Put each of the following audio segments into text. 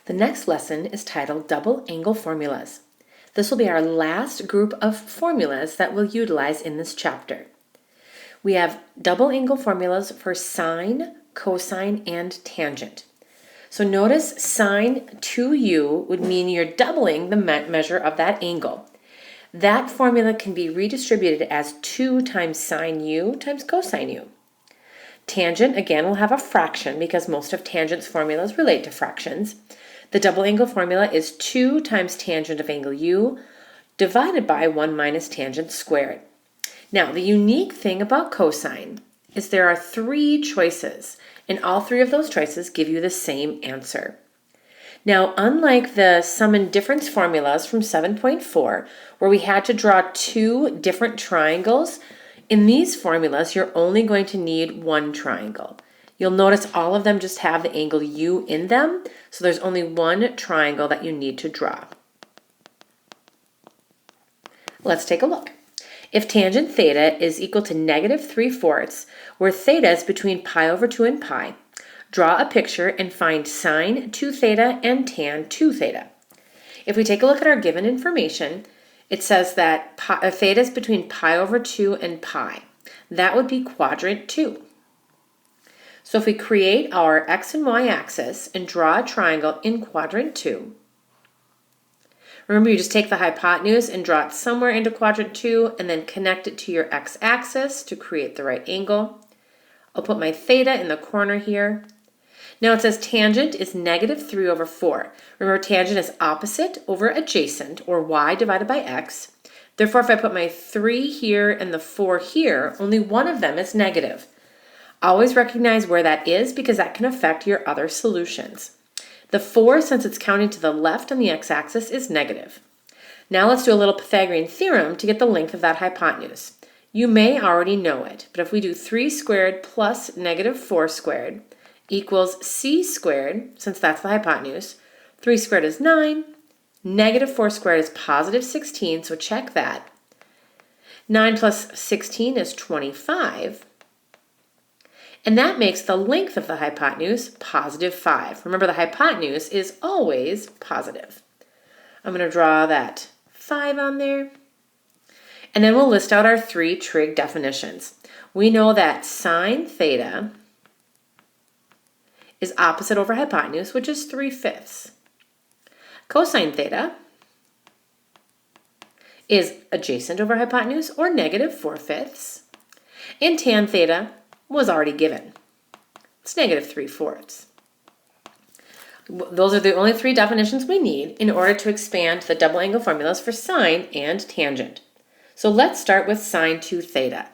The next lesson is titled Double Angle Formulas. This will be our last group of formulas that we'll utilize in this chapter. We have double angle formulas for sine, cosine, and tangent. So notice sine 2u would mean you're doubling the measure of that angle. That formula can be redistributed as 2 times sine u times cosine u. Tangent, again, will have a fraction because most of tangent's formulas relate to fractions. The double angle formula is 2 times tangent of angle u divided by 1 minus tangent squared. Now, the unique thing about cosine is there are 3 choices, and all 3 of those choices give you the same answer. Now, unlike the sum and difference formulas from 7.4, where we had to draw 2 different triangles, in these formulas, you're only going to need 1 triangle. You'll notice all of them just have the angle u in them, so there's only 1 triangle that you need to draw. Let's take a look. If tangent theta is equal to negative 3/4, where theta is between pi over 2 and pi, draw a picture and find sine 2 theta and tan 2 theta. If we take a look at our given information, it says that theta is between pi over 2 and pi. That would be quadrant 2. So if we create our x and y axis and draw a triangle in quadrant 2, remember you just take the hypotenuse and draw it somewhere into quadrant 2 and then connect it to your x-axis to create the right angle. I'll put my theta in the corner here. Now it says tangent is negative 3/4. Remember, tangent is opposite over adjacent, or y divided by x. Therefore, if I put my 3 here and the 4 here, only one of them is negative. Always recognize where that is because that can affect your other solutions. The 4, since it's counting to the left on the x-axis, is negative. Now let's do a little Pythagorean theorem to get the length of that hypotenuse. You may already know it, but if we do 3 squared plus negative 4 squared equals c squared, since that's the hypotenuse, 3 squared is 9, negative 4 squared is positive 16, so check that. 9 plus 16 is 25. And that makes the length of the hypotenuse positive 5. Remember, the hypotenuse is always positive. I'm going to draw that 5 on there. And then we'll list out our 3 trig definitions. We know that sine theta is opposite over hypotenuse, which is 3/5. Cosine theta is adjacent over hypotenuse, or negative 4/5. And tan theta was already given. It's negative 3/4. Those are the only 3 definitions we need in order to expand the double angle formulas for sine and tangent. So let's start with sine 2 theta.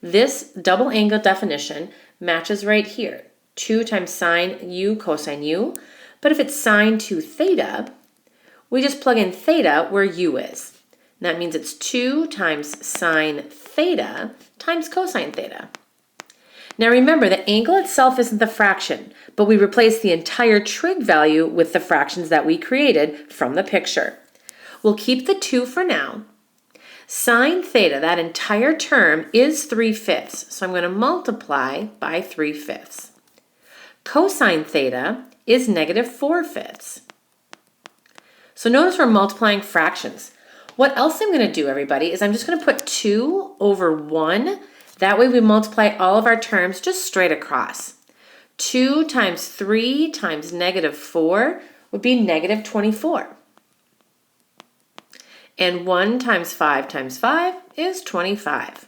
This double angle definition matches right here. 2 times sine u cosine u. But if it's sine 2 theta, we just plug in theta where u is. And that means it's 2 times sine theta times cosine theta. Now remember, the angle itself isn't the fraction, but we replace the entire trig value with the fractions that we created from the picture. We'll keep the 2 for now. Sine theta, that entire term, is 3/5, so I'm going to multiply by 3/5. Cosine theta is negative 4/5. So notice we're multiplying fractions. What else I'm going to do, everybody, is I'm just going to put 2 over 1. That way we multiply all of our terms just straight across. 2 times 3 times negative 4 would be negative 24. And 1 times 5 is 25.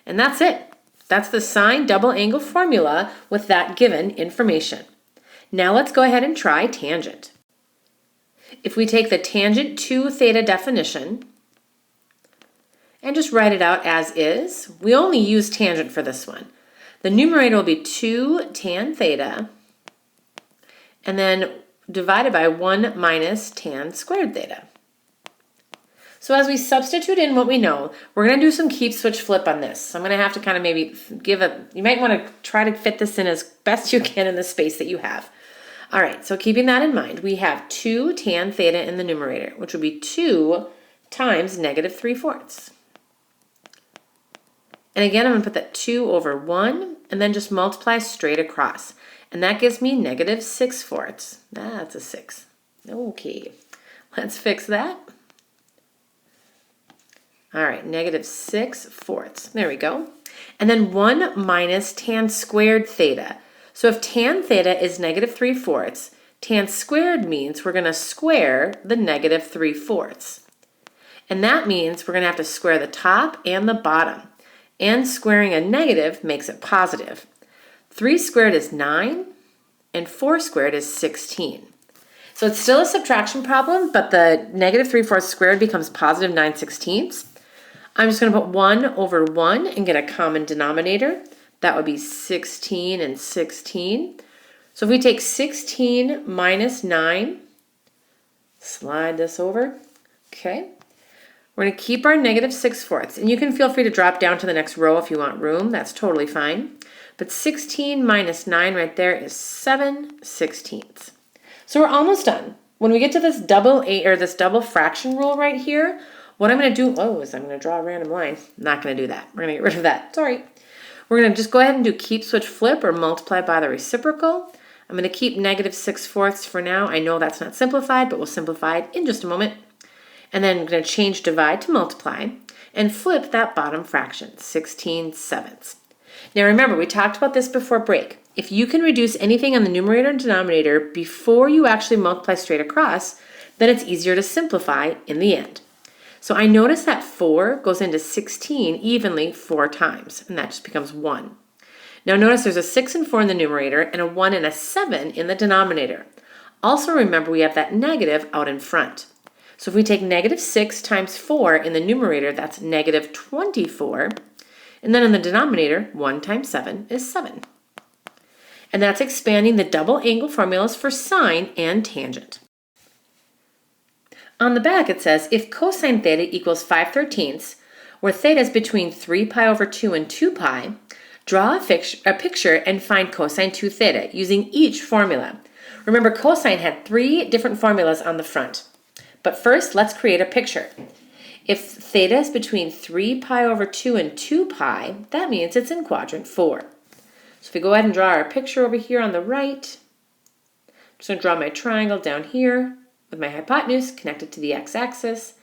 And that's it. That's the sine double angle formula with that given information. Now let's go ahead and try tangent. If we take the tangent 2 theta definition and just write it out as is, we only use tangent for this one. The numerator will be 2 tan theta and then divided by 1 minus tan squared theta. So as we substitute in what we know, we're going to do some keep, switch, flip on this. So I'm going to have to kind of maybe you might want to try to fit this in as best you can in the space that you have. All right, so keeping that in mind, we have 2 tan theta in the numerator, which would be 2 times negative 3/4. And again, I'm going to put that 2 over 1 and then just multiply straight across. And that gives me negative 6/4. That's a 6. Okay, let's fix that. All right, negative 6/4. There we go. And then 1 minus tan squared theta. So if tan theta is negative 3/4, tan squared means we're going to square the negative 3/4. And that means we're going to have to square the top and the bottom. And squaring a negative makes it positive. 3 squared is 9, and 4 squared is 16. So it's still a subtraction problem, but the negative 3/4 squared becomes positive 9/16. I'm just going to put 1 over 1 and get a common denominator. That would be 16 and 16. So if we take 16 minus 9, slide this over, okay. We're going to keep our negative 6/4. And you can feel free to drop down to the next row if you want room. That's totally fine. But 16 minus 9 right there is 7/16. So we're almost done. When we get to this this double fraction rule right here, what I'm going to do, is I'm going to draw a random line. I'm not going to do that. We're going to get rid of that. Sorry. We're going to just go ahead and do keep, switch, flip, or multiply by the reciprocal. I'm going to keep negative 6/4 for now. I know that's not simplified, but we'll simplify it in just a moment. And then I'm going to change divide to multiply and flip that bottom fraction, 16/7. Now remember, we talked about this before break. If you can reduce anything on the numerator and denominator before you actually multiply straight across, then it's easier to simplify in the end. So I notice that 4 goes into 16 evenly 4 times, and that just becomes 1. Now notice there's a 6 and 4 in the numerator and a 1 and a 7 in the denominator. Also remember we have that negative out in front. So if we take negative 6 times 4 in the numerator, that's negative 24. And then in the denominator, 1 times 7 is 7. And that's expanding the double angle formulas for sine and tangent. On the back it says, if cosine theta equals 5/13, where theta is between 3 pi over 2 and 2 pi, draw a picture and find cosine 2 theta using each formula. Remember, cosine had 3 different formulas on the front. But first, let's create a picture. If theta is between 3 pi over 2 and 2 pi, that means it's in quadrant 4. So if we go ahead and draw our picture over here on the right, I'm just going to draw my triangle down here with my hypotenuse connected to the x-axis.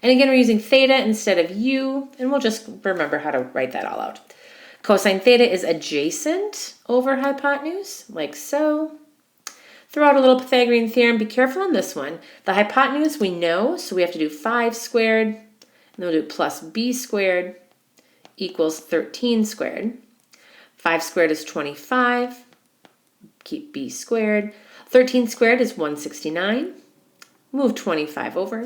And again, we're using theta instead of u, and we'll just remember how to write that all out. Cosine theta is adjacent over hypotenuse, like so. Throw out a little Pythagorean theorem. Be careful on this one. The hypotenuse we know, so we have to do 5 squared, and then we'll do plus b squared equals 13 squared. 5 squared is 25. Keep b squared. 13 squared is 169. Move 25 over.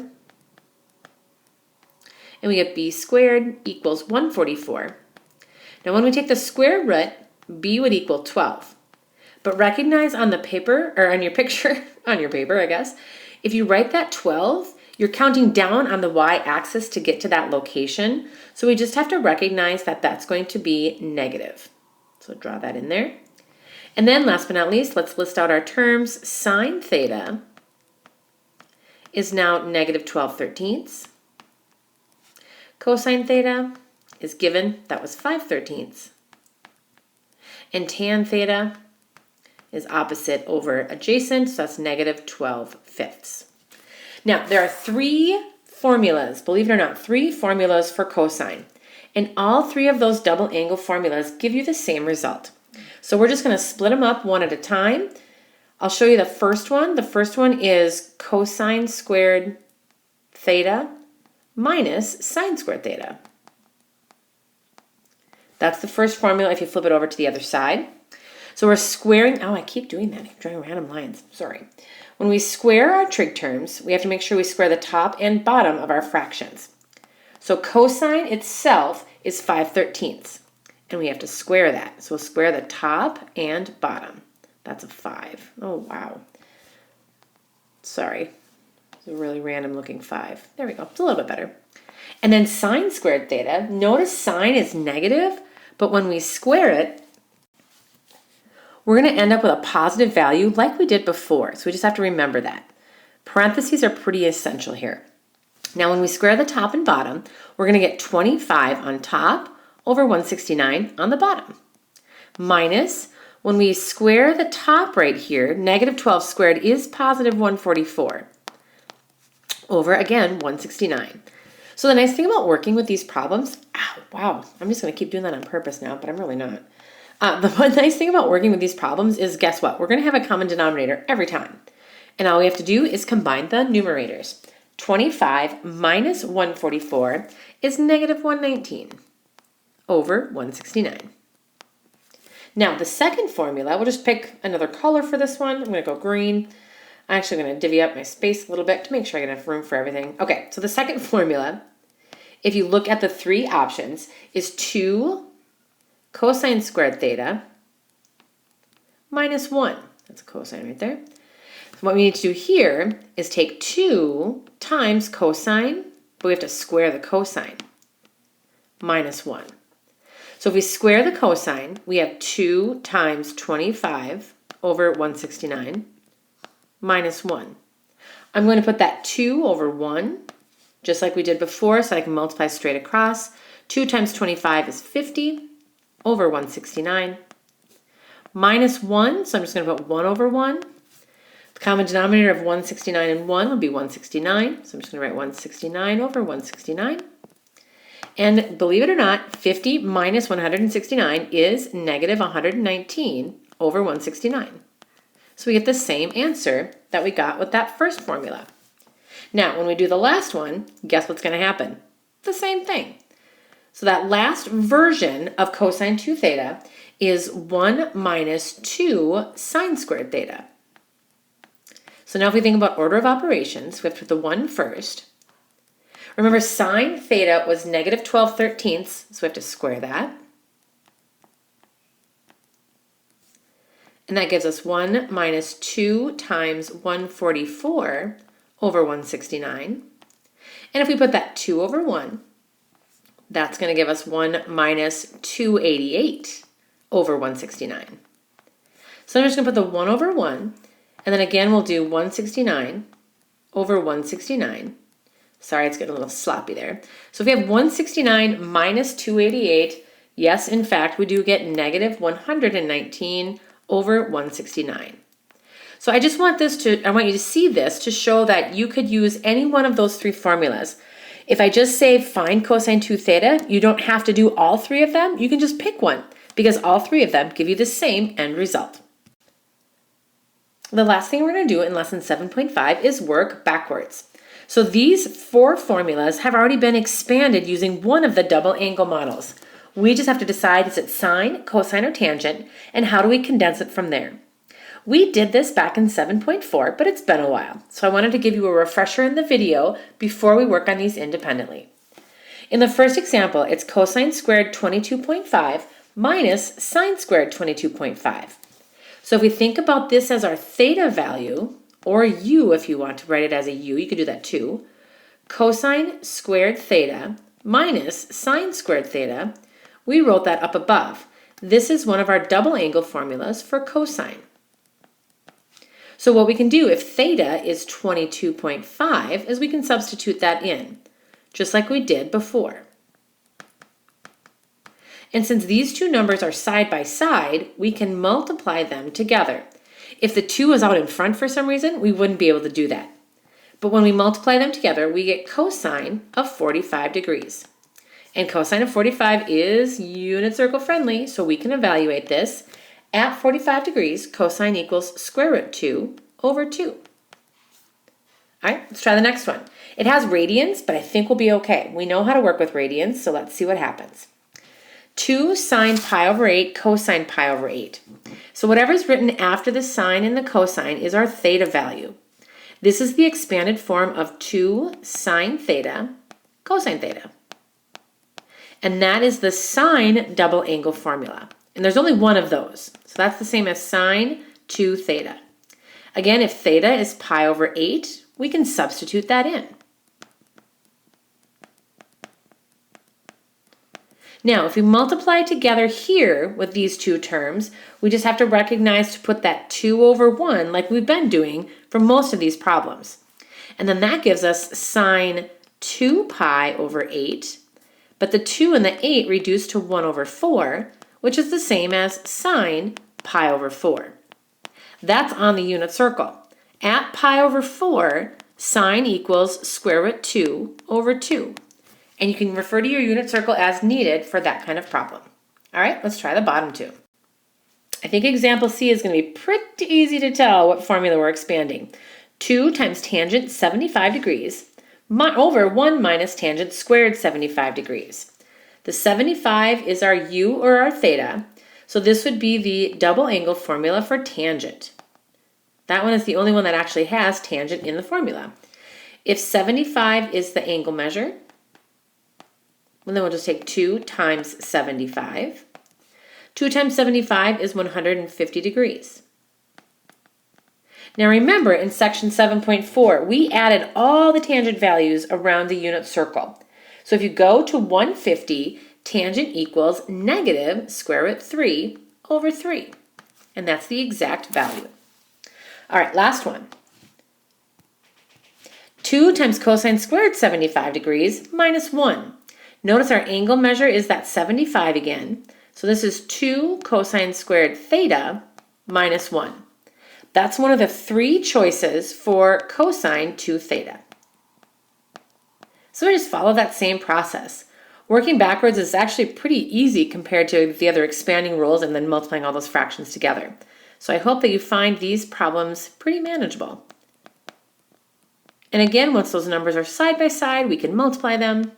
And we get b squared equals 144. Now when we take the square root, b would equal 12. But recognize on the paper, or on your picture, on your paper, I guess, if you write that 12, you're counting down on the y-axis to get to that location. So we just have to recognize that that's going to be negative. So draw that in there. And then last but not least, let's list out our terms. Sine theta is now negative 12/13. Cosine theta is given, that was 5/13. And tan theta is opposite over adjacent, so that's negative 12/5. Now, there are 3 formulas, believe it or not, 3 formulas for cosine. And all 3 of those double angle formulas give you the same result. So we're just going to split them up one at a time. I'll show you the first one. The first one is cosine squared theta minus sine squared theta. That's the first formula if you flip it over to the other side. So we're squaring, I keep doing that. I'm drawing random lines, sorry. When we square our trig terms, we have to make sure we square the top and bottom of our fractions. So cosine itself is 5/13, and we have to square that. So we'll square the top and bottom. That's a 5. Oh, wow. Sorry. It's a really random looking 5. There we go. It's a little bit better. And then sine squared theta, notice sine is negative, but when we square it, we're going to end up with a positive value like we did before. So we just have to remember that. Parentheses are pretty essential here. Now when we square the top and bottom, we're going to get 25 on top over 169 on the bottom. Minus When we square the top right here, negative 12 squared is positive 144 over, again, 169. So the nice thing about working with these problems, wow, I'm just going to keep doing that on purpose now, but I'm really not. The one nice thing about working with these problems is, guess what? We're going to have a common denominator every time. And all we have to do is combine the numerators. 25 minus 144 is negative 119 over 169. Now, the second formula, we'll just pick another color for this one. I'm going to go green. I'm actually going to divvy up my space a little bit to make sure I get enough room for everything. Okay, so the second formula, if you look at the three options, is 2 cosine squared theta minus 1. That's a cosine right there. So what we need to do here is take 2 times cosine, but we have to square the cosine, minus 1. So if we square the cosine, we have 2 times 25 over 169 minus 1. I'm going to put that 2 over 1, just like we did before, so I can multiply straight across. 2 times 25 is 50 over 169 minus 1, so I'm just going to put 1 over 1. The common denominator of 169 and 1 will be 169, so I'm just going to write 169 over 169. And believe it or not, 50 minus 169 is negative 119 over 169. So we get the same answer that we got with that first formula. Now, when we do the last one, guess what's going to happen? The same thing. So that last version of cosine 2 theta is 1 minus 2 sine squared theta. So now if we think about order of operations, we have to put the 1 first. Remember, sine theta was negative 12/13, so we have to square that. And that gives us 1 minus 2 times 144 over 169. And if we put that 2 over 1, that's going to give us 1 minus 288 over 169. So I'm just going to put the 1 over 1, and then again we'll do 169 over 169. Sorry, it's getting a little sloppy there. So if we have 169 minus 288, yes, in fact, we do get negative 119 over 169. So I just want I want you to see this to show that you could use any one of those three formulas. If I just say find cosine 2 theta, you don't have to do all three of them. You can just pick one because all three of them give you the same end result. The last thing we're going to do in lesson 7.5 is work backwards. So these 4 formulas have already been expanded using one of the double angle models. We just have to decide, is it sine, cosine, or tangent, and how do we condense it from there? We did this back in 7.4, but it's been a while, so I wanted to give you a refresher in the video before we work on these independently. In the first example, it's cosine squared 22.5 minus sine squared 22.5. So if we think about this as our theta value, or u if you want to write it as a u, you could do that too. Cosine squared theta minus sine squared theta, we wrote that up above. This is one of our double angle formulas for cosine. So what we can do if theta is 22.5 is we can substitute that in, just like we did before. And since these two numbers are side by side, we can multiply them together. If the 2 is out in front for some reason, we wouldn't be able to do that. But when we multiply them together, we get cosine of 45 degrees. And cosine of 45 is unit circle friendly, so we can evaluate this. At 45 degrees, cosine equals square root 2 over 2. All right, let's try the next one. It has radians, but I think we'll be okay. We know how to work with radians, so let's see what happens. 2 sine pi over 8 cosine pi over 8. So whatever's written after the sine and the cosine is our theta value. This is the expanded form of 2 sine theta cosine theta. And that is the sine double angle formula. And there's only one of those. So that's the same as sine 2 theta. Again, if theta is pi over 8, we can substitute that in. Now, if we multiply together here with these two terms, we just have to recognize to put that 2 over 1 like we've been doing for most of these problems. And then that gives us sine 2 pi over 8, but the 2 and the 8 reduce to 1 over 4, which is the same as sine pi over 4. That's on the unit circle. At pi over 4, sine equals square root 2 over 2. And you can refer to your unit circle as needed for that kind of problem. All right, let's try the bottom two. I think example C is going to be pretty easy to tell what formula we're expanding. 2 times tangent 75 degrees over 1 minus tangent squared 75 degrees. The 75 is our u or our theta, so this would be the double angle formula for tangent. That one is the only one that actually has tangent in the formula. If 75 is the angle measure, well, then we'll just take 2 times 75. 2 times 75 is 150 degrees. Now remember, in section 7.4, we added all the tangent values around the unit circle. So if you go to 150, tangent equals negative square root 3 over 3. And that's the exact value. All right, last one. 2 times cosine squared 75 degrees minus 1. Notice our angle measure is that 75 again. So this is 2 cosine squared theta minus 1. That's one of the 3 choices for cosine 2 theta. So we just follow that same process. Working backwards is actually pretty easy compared to the other expanding rules and then multiplying all those fractions together. So I hope that you find these problems pretty manageable. And again, once those numbers are side by side, we can multiply them.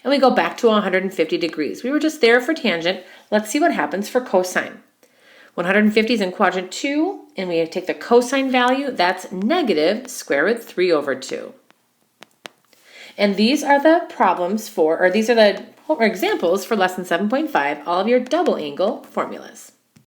And we go back to 150 degrees. We were just there for tangent. Let's see what happens for cosine. 150 is in quadrant 2, and we take the cosine value. That's negative square root 3 over 2. And these are the problems for, or these are the examples for lesson 7.5, all of your double angle formulas.